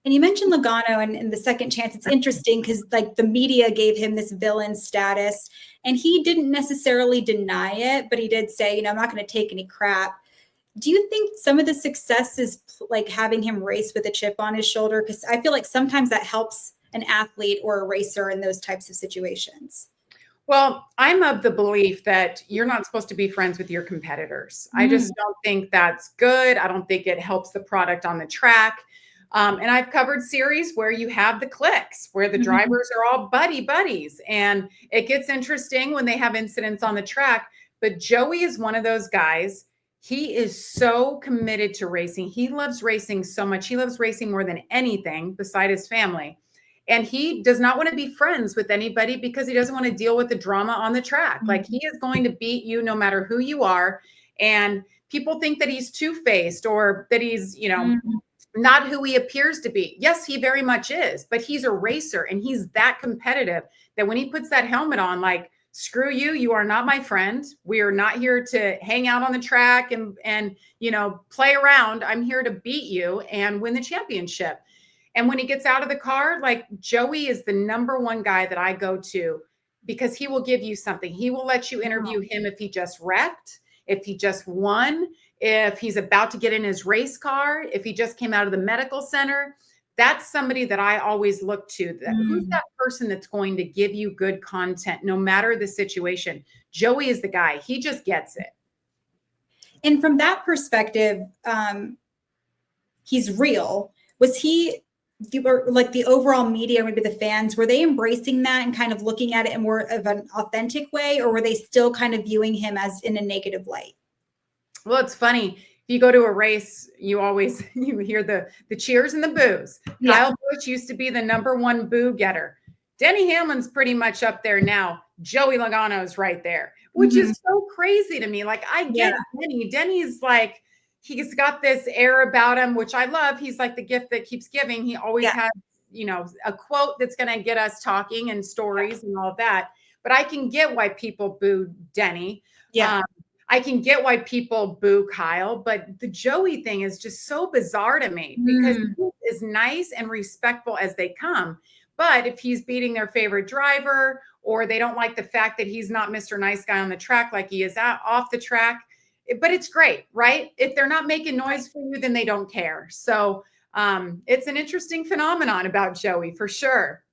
And you mentioned Logano and the second chance. It's interesting because like the media gave him this villain status and he didn't necessarily deny it, but he did say, I'm not going to take any crap. Do you think some of the success is like having him race with a chip on his shoulder? Because I feel like sometimes that helps an athlete or a racer in those types of situations. Well, I'm of the belief that you're not supposed to be friends with your competitors. I just don't think that's good. I don't think it helps the product on the track. And I've covered series where you have the cliques, where the drivers are all buddies. And it gets interesting when they have incidents on the track. But Joey is one of those guys. He is so committed to racing. He loves racing so much. He loves racing more than anything beside his family. And he does not want to be friends with anybody because he doesn't want to deal with the drama on the track. Like he is going to beat you no matter who you are. And people think that he's two-faced or that he's, not who he appears to be. Yes, he very much is, but he's a racer and he's that competitive that when he puts that helmet on, like, screw you, you are not my friend. We are not here to hang out on the track and play around. I'm here to beat you and win the championship. And when he gets out of the car, like Joey is the number one guy that I go to because he will give you something. He will let you interview him if he just wrecked, if he just won, if he's about to get in his race car, if he just came out of the medical center. That's somebody that I always look to. Who's that person that's going to give you good content no matter the situation? Joey is the guy. He just gets it. And from that perspective, he's real. Was he like the overall media, maybe the fans, were they embracing that and kind of looking at it in more of an authentic way, or were they still kind of viewing him as in a negative light? Well, it's funny. If you go to a race, you hear the cheers and the boos. Yeah. Kyle Busch used to be the number one boo getter. Denny Hamlin's pretty much up there now. Joey Logano's right there, which is so crazy to me. Like I get Denny. Denny's like, he's got this air about him, which I love. He's like the gift that keeps giving. He always has, a quote that's going to get us talking and stories and all that. But I can get why people boo Denny. Yeah. I can get why people boo Kyle, but the Joey thing is just so bizarre to me because he's as nice and respectful as they come. But if he's beating their favorite driver or they don't like the fact that he's not Mr. Nice Guy on the track like he is off the track, but it's great, right? If they're not making noise for you, then they don't care. So it's an interesting phenomenon about Joey for sure.